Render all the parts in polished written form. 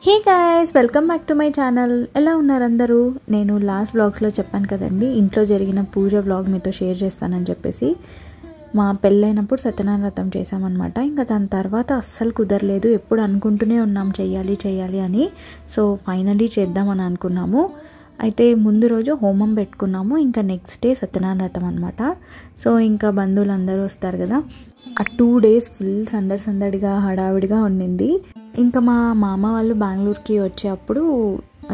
Hey guys, welcome back to my channel. ఎలా ఉన్నారు అందరూ? నేను లాస్ట్ బ్లాగ్స్లో చెప్పాను కదండి, ఇంట్లో జరిగిన పూజ బ్లాగ్ మీతో షేర్ చేస్తానని చెప్పేసి. మా పెళ్ళైనప్పుడు సత్యనారాయణ వ్రతం చేసామన్నమాట. ఇంకా దాని తర్వాత అస్సలు కుదరలేదు. ఎప్పుడు అనుకుంటూనే ఉన్నాం చెయ్యాలి అని. సో ఫైనలీ చేద్దామని అనుకున్నాము. అయితే ముందు రోజు హోమం పెట్టుకున్నాము. ఇంకా నెక్స్ట్ డే సత్యనారాయణ వ్రతం అనమాట. సో ఇంకా బంధువులు అందరూ వస్తారు కదా, ఆ 2 days ఫుల్ సందడిగా హడావిడిగా ఉండింది. ఇంకా మా మామ వాళ్ళు బెంగళూరుకి వచ్చేటప్పుడు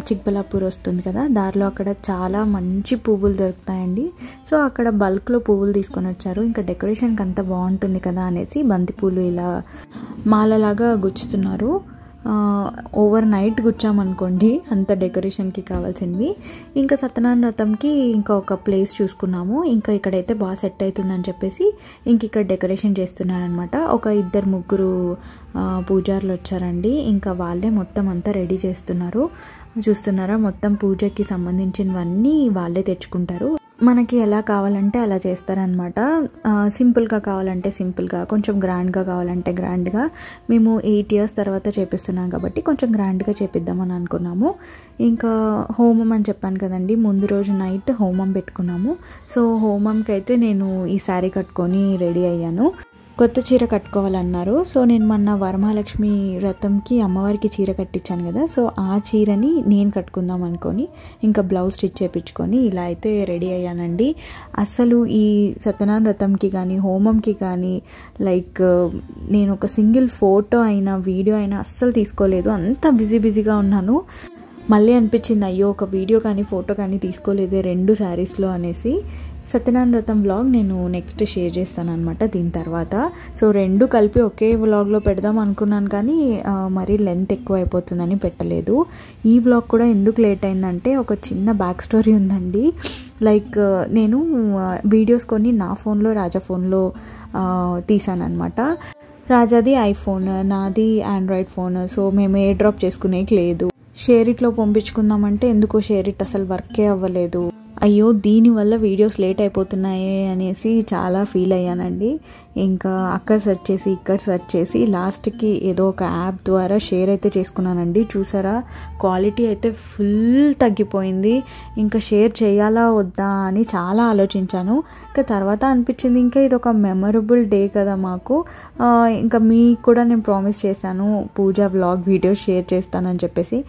చిక్బల్లాపూర్ వస్తుంది కదా, దారిలో అక్కడ చాలా మంచి పువ్వులు దొరుకుతాయండి. సో అక్కడ బల్క్లో పువ్వులు తీసుకొని వచ్చారు. ఇంకా డెకరేషన్కి అంత బాగుంటుంది కదా అనేసి బంతిపూలు ఇలా మాలలాగా గుచ్చుతున్నారు. ఓవర్ నైట్ గుచ్చామనుకోండి అంత డెకరేషన్కి కావాల్సినవి. ఇంకా సత్యనారాయణ వ్రతంకి ఇంకా ఒక ప్లేస్ చూసుకున్నాము. ఇంకా ఇక్కడైతే బాగా సెట్ అవుతుందని చెప్పేసి ఇంక ఇక్కడ డెకరేషన్ చేస్తున్నారనమాట. ఒక 2-3 పూజారులు వచ్చారండి. ఇంకా వాళ్ళే మొత్తం అంతా రెడీ చేస్తున్నారు. చూస్తున్నారా, మొత్తం పూజకి సంబంధించినవన్నీ వాళ్ళే తెచ్చుకుంటారు. మనకి ఎలా కావాలంటే అలా చేస్తారనమాట. సింపుల్గా కావాలంటే సింపుల్గా, కొంచెం గ్రాండ్గా కావాలంటే గ్రాండ్గా. మేము 8 years తర్వాత చేపిస్తున్నాం కాబట్టి కొంచెం గ్రాండ్గా చేపిద్దామని అనుకున్నాము. ఇంకా హోమం అని చెప్పాను కదండి, ముందు రోజు నైట్ హోమం పెట్టుకున్నాము. సో హోమంకి అయితే నేను ఈ శారీ కట్టుకొని రెడీ అయ్యాను. కొత్త చీర కట్టుకోవాలన్నారు. సో నేను మొన్న వరమహాలక్ష్మి వ్రతంకి అమ్మవారికి చీర కట్టించాను కదా, సో ఆ చీరని నేను కట్టుకుందాం అనుకొని ఇంకా బ్లౌజ్ స్టిచ్ చేయించుకొని ఇలా అయితే రెడీ అయ్యానండి. అసలు ఈ సత్యనారాయణ వ్రతంకి కానీ హోమంకి కానీ నేను ఒక సింగిల్ ఫోటో అయినా వీడియో అయినా అస్సలు తీసుకోలేదు. అంత బిజీగా ఉన్నాను. మళ్ళీ అనిపించింది, అయ్యో ఒక వీడియో కానీ ఫోటో కానీ తీసుకోలేదే 2 శారీస్లో అనేసి. సత్యనారాయణ వ్రతం వ్లాగ్ నేను నెక్స్ట్ షేర్ చేస్తాను అనమాట దీని తర్వాత. సో 2 కలిపి ఒకే వ్లాగ్లో పెడదాం అనుకున్నాను, కానీ మరీ లెంత్ ఎక్కువ అయిపోతుందని పెట్టలేదు. ఈ వ్లాగ్ కూడా ఎందుకు లేట్ అయిందంటే ఒక చిన్న బ్యాక్ స్టోరీ ఉందండి. నేను వీడియోస్ కొన్ని నా ఫోన్లో, రాజా ఫోన్లో తీసాను అనమాట. రాజాది ఐఫోన్, నాది ఆండ్రాయిడ్ ఫోన్. సో మేము ఏ డ్రాప్ చేసుకునేకి లేదు. షేర్ ఇట్లో పంపించుకుందామంటే ఎందుకో షేర్ ఇట్ అసలు వర్కే అవ్వలేదు. అయ్యో దీనివల్ల వీడియోస్ లేట్ అయిపోతున్నాయి అనేసి చాలా ఫీల్ అయ్యానండి. ఇంకా అక్కడ సెర్చ్ చేసి ఇక్కడ సెర్చ్ చేసి లాస్ట్కి ఏదో ఒక యాప్ ద్వారా షేర్ అయితే చేసుకున్నానండి. చూసారా, క్వాలిటీ అయితే ఫుల్ తగ్గిపోయింది. ఇంకా షేర్ చేయాలా వద్దా అని చాలా ఆలోచించాను. ఇంకా తర్వాత అనిపించింది, ఇంకా ఇది ఒక మెమరబుల్ డే కదా మాకు. ఇంకా మీకు కూడా నేను ప్రామిస్ చేశాను పూజ వ్లాగ్ వీడియో షేర్ చేస్తానని చెప్పేసి.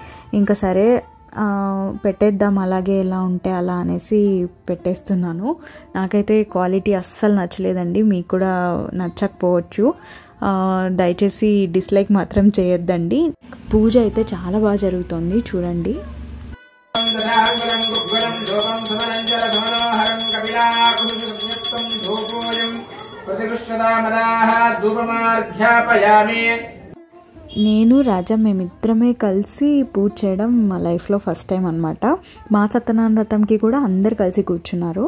ఇంకా సరే పెట్టేద్దాం, అలాగే ఎలా ఉంటే అలా అనేసి పెట్టేస్తున్నాను. నాకైతే క్వాలిటీ అస్సలు నచ్చలేదండి, మీకు కూడా నచ్చకపోవచ్చు. దయచేసి డిస్లైక్ మాత్రం చేయొద్దండి. పూజ అయితే చాలా బాగా జరుగుతుంది, చూడండి. నేను రాజా మేమిద్దరమే కలిసి పూజ చేయడం మా లైఫ్లో ఫస్ట్ టైం అనమాట. మా సత్యనారాయణ వ్రతంకి కూడా అందరు కలిసి కూర్చున్నారు.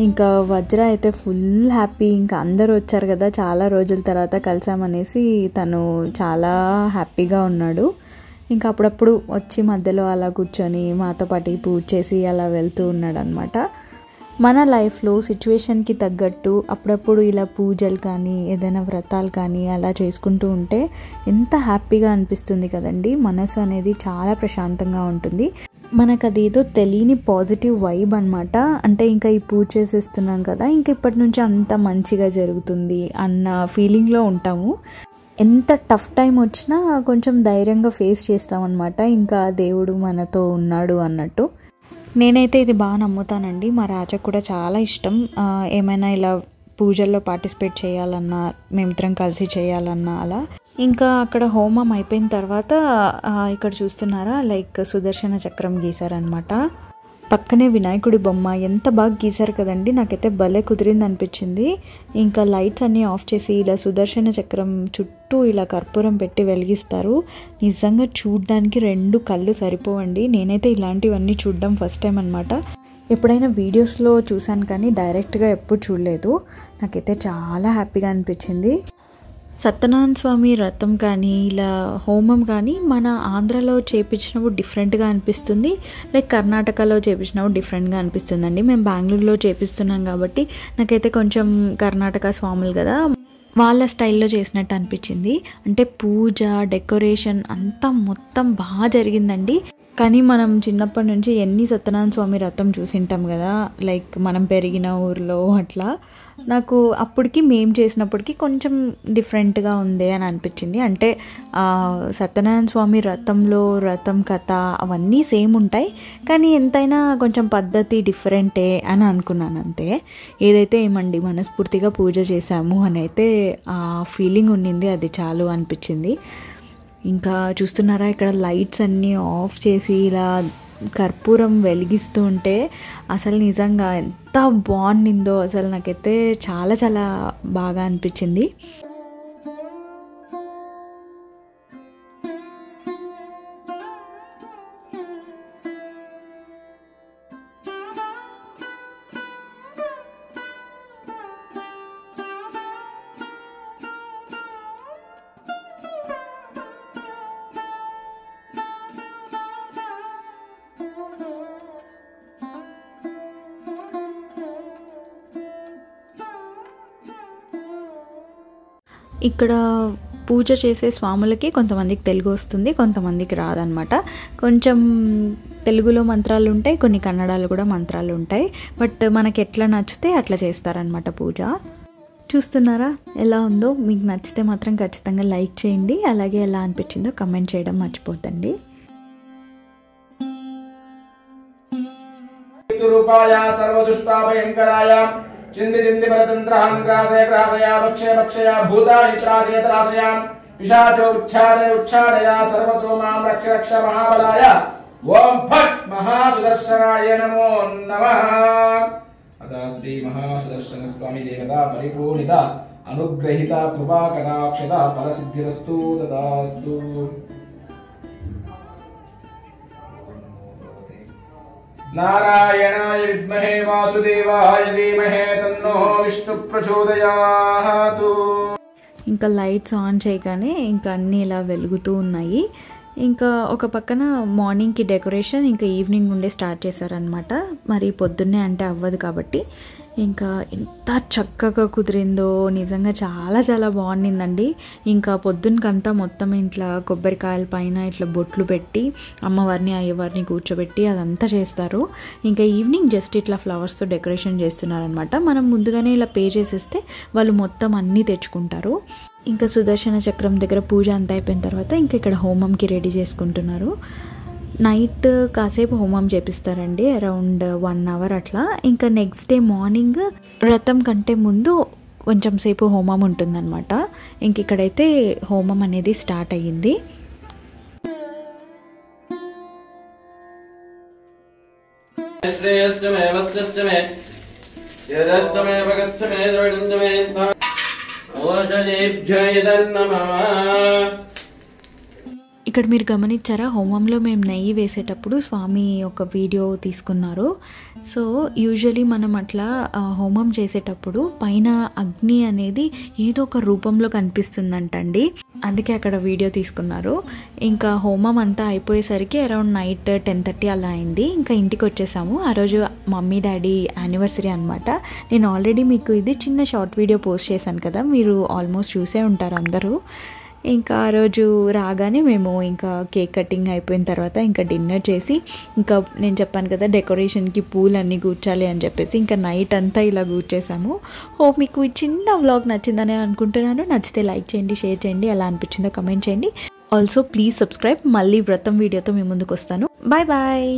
ఇంకా వజ్ర అయితే ఫుల్ హ్యాపీ. ఇంకా అందరూ వచ్చారు కదా, చాలా రోజుల తర్వాత కలిసామనేసి తను చాలా హ్యాపీగా ఉన్నాడు. ఇంకా అప్పుడప్పుడు వచ్చి మధ్యలో అలా కూర్చొని మాతో పాటు పూజ చేసి అలా వెళ్తూ ఉన్నాడు అనమాట. మన లైఫ్లో సిచ్యువేషన్కి తగ్గట్టు అప్పుడప్పుడు ఇలా పూజలు కానీ ఏదైనా వ్రతాలు కానీ అలా చేసుకుంటూ ఉంటే ఎంత హ్యాపీగా అనిపిస్తుంది కదండి. మనసు అనేది చాలా ప్రశాంతంగా ఉంటుంది. మనకు అదేదో తెలియని పాజిటివ్ వైబ్ అనమాట. అంటే ఇంకా ఈ పూజ చేసేస్తున్నాం కదా, ఇంకా ఇప్పటి నుంచి అంత మంచిగా జరుగుతుంది అన్న ఫీలింగ్లో ఉంటాము. ఎంత టఫ్ టైం వచ్చినా కొంచెం ధైర్యంగా ఫేస్ చేస్తామన్నమాట. ఇంకా దేవుడు మనతో ఉన్నాడు అన్నట్టు. నేనైతే ఇది బాగా నమ్ముతానండి. మా రాజాకు కూడా చాలా ఇష్టం. ఏమైనా ఇలా పూజల్లో పార్టిసిపేట్ చేయాలన్నా, మేమిద్దరం కలిసి చేయాలన్నా అలా. ఇంకా అక్కడ హోమం అయిపోయిన తర్వాత ఇక్కడ చూస్తున్నారా, సుదర్శన చక్రం గీసారనమాట. పక్కనే వినాయకుడి బొమ్మ ఎంత బాగా గీశారు కదండి, నాకైతే భలే కుదిరింది అనిపించింది. ఇంకా లైట్స్ అన్నీ ఆఫ్ చేసి ఇలా సుదర్శన చక్రం చుట్టూ ఇలా కర్పూరం పెట్టి వెలిగిస్తారు. నిజంగా చూడ్డానికి 2 కళ్ళు సరిపోవండి. నేనైతే ఇలాంటివన్నీ చూడడం ఫస్ట్ టైం అనమాట. ఎప్పుడైనా వీడియోస్లో చూశాను కానీ డైరెక్ట్గా ఎప్పుడు చూడలేదు. నాకైతే చాలా హ్యాపీగా అనిపించింది. సత్యనారాయణ స్వామి వ్రతం కానీ ఇలా హోమం కానీ మన ఆంధ్రాలో చేయించినప్పుడు డిఫరెంట్గా అనిపిస్తుంది, లైక్ కర్ణాటకలో చేయించినప్పుడు డిఫరెంట్గా అనిపిస్తుందండి. మేము బెంగళూరులో చేపిస్తున్నాం కాబట్టి నాకైతే కొంచెం కర్ణాటక స్వాములు కదా, వాళ్ళ స్టైల్లో చేసినట్టు అనిపించింది. అంటే పూజ డెకరేషన్ అంతా మొత్తం బాగా జరిగిందండి. కానీ మనం చిన్నప్పటి నుంచి ఎన్ని సత్యనారాయణ స్వామి వ్రతం చూసింటాం కదా, లైక్ మనం పెరిగిన ఊర్లో అట్లా. నాకు అప్పటికి మేము చేసినప్పటికీ కొంచెం డిఫరెంట్గా ఉంది అని అనిపించింది. అంటే సత్యనారాయణ స్వామి వ్రతం కథ అవన్నీ సేమ్ ఉంటాయి, కానీ ఎంతైనా కొంచెం పద్ధతి డిఫరెంటే అని అనుకున్నాను అంతే. ఏదైతే ఏమండి మనస్ఫూర్తిగా పూజ చేశాము అని అయితే ఆ ఫీలింగ్ ఉండింది, అది చాలు అనిపించింది. ఇంకా చూస్తున్నారా ఇక్కడ లైట్స్ అన్నీ ఆఫ్ చేసి ఇలా కర్పూరం వెలిగిస్తూ ఉంటే అసలు నిజంగా ఎంత బాగుండిందో, అసలు నాకైతే చాలా చాలా బాగా అనిపించింది. ఇక్కడ పూజ చేసే స్వాములకి కొంతమందికి తెలుగు వస్తుంది, కొంతమందికి రాదనమాట. కొంచెం తెలుగులో మంత్రాలు ఉంటాయి, కొన్ని కన్నడలో కూడా మంత్రాలు ఉంటాయి. బట్ మనకి ఎట్లా నచ్చితే అట్లా చేస్తారనమాట పూజ. చూస్తున్నారా ఎలా ఉందో? మీకు నచ్చితే మాత్రం ఖచ్చితంగా లైక్ చేయండి, అలాగే ఎలా అనిపించిందో కమెంట్ చేయడం మర్చిపోతండి. चिंदि चिंदि परतंत्रहं ग्रासय ग्रासया भक्षय भक्षया भूतानि त्रासय त्रासया पिशाचो उच्छादया सर्वतो मां रक्ष रक्ष महाबलाय ओम फट् महासुदर्शनाय नमो नमः। अतः श्री महासुदर्शन स्वामी देवता परिपूर्णिता अनुग्रहिता कृपा कटाक्षता फलसिद्धिरस्तु तदास्तु। नारायणाय विद्महे वासुदेवाय धीमहि तन्नो विष्णु प्रचोदयात्। ఇంకా లైట్స్ ఆన్ చేయగానే ఇంకా అన్నీ ఇలా వెలుగుతూ ఉన్నాయి. ఇంకా ఒక పక్కన మార్నింగ్కి డెకరేషన్ ఇంకా ఈవినింగ్ నుండే స్టార్ట్ చేశారనమాట. మరి పొద్దున్నే అంటే అవ్వదు కాబట్టి ఇంకా ఎంత చక్కగా కుదిరిందో, నిజంగా చాలా చాలా బాగుండిందండి. ఇంకా పొద్దునకంతా మొత్తం ఇట్లా కొబ్బరికాయల పైన ఇట్లా బొట్లు పెట్టి అమ్మవారిని అయ్యవారిని కూర్చోబెట్టి అదంతా చేస్తారు. ఇంకా ఈవినింగ్ జస్ట్ ఇట్లా ఫ్లవర్స్తో డెకరేషన్ చేస్తున్నారనమాట. మనం ముందుగానే ఇలా పే చేసేస్తే వాళ్ళు మొత్తం అన్నీ తెచ్చుకుంటారు. ఇంకా సుదర్శన చక్రం దగ్గర పూజ అంతా అయిపోయిన తర్వాత ఇంకా ఇక్కడ హోమంకి రెడీ చేసుకుంటున్నారు. నైట్ కాసేపు హోమం చేపిస్తారండి, అరౌండ్ 1 అవర్ అట్లా. ఇంకా నెక్స్ట్ డే మార్నింగ్ వ్రతం కంటే ముందు కొంచెం సేపు హోమం ఉంటుందన్నమాట. ఇంక ఇక్కడైతే హోమం అనేది స్టార్ట్ అయ్యింది. ఇక్కడ మీరు గమనించారా, హోమంలో మేము నెయ్యి వేసేటప్పుడు స్వామి ఒక వీడియో తీసుకున్నారు. సో యూజువలీ మనం అట్లా హోమం చేసేటప్పుడు పైన అగ్ని అనేది ఏదో ఒక రూపంలో కనిపిస్తుందంటండి, అందుకే అక్కడ వీడియో తీసుకున్నారు. ఇంకా హోమం అంతా అయిపోయేసరికి అరౌండ్ నైట్ 10:30 అలా అయింది. ఇంకా ఇంటికి వచ్చేసాము. ఆ రోజు మమ్మీ డాడీ యానివర్సరీ అనమాట. నేను ఆల్రెడీ మీకు ఇది చిన్న షార్ట్ వీడియో పోస్ట్ చేశాను కదా, మీరు ఆల్మోస్ట్ చూసే ఉంటారు అందరూ. ఇంకా ఆ రోజు రాగానే మేము ఇంకా కేక్ కటింగ్ అయిపోయిన తర్వాత ఇంకా డిన్నర్ చేసి, ఇంకా నేను చెప్పాను కదా డెకరేషన్కి పూలన్నీ కూర్చాలి అని చెప్పేసి ఇంకా నైట్ అంతా ఇలా కూర్చేసాము. మీకు ఈ చిన్న వ్లాగ్ నచ్చిందని అనుకుంటున్నాను. నచ్చితే లైక్ చేయండి, షేర్ చేయండి, ఎలా అనిపించిందో కమెంట్ చేయండి. Also please subscribe. మళ్ళీ వ్రతం వీడియోతో మీ ముందుకు వస్తాను. Bye bye.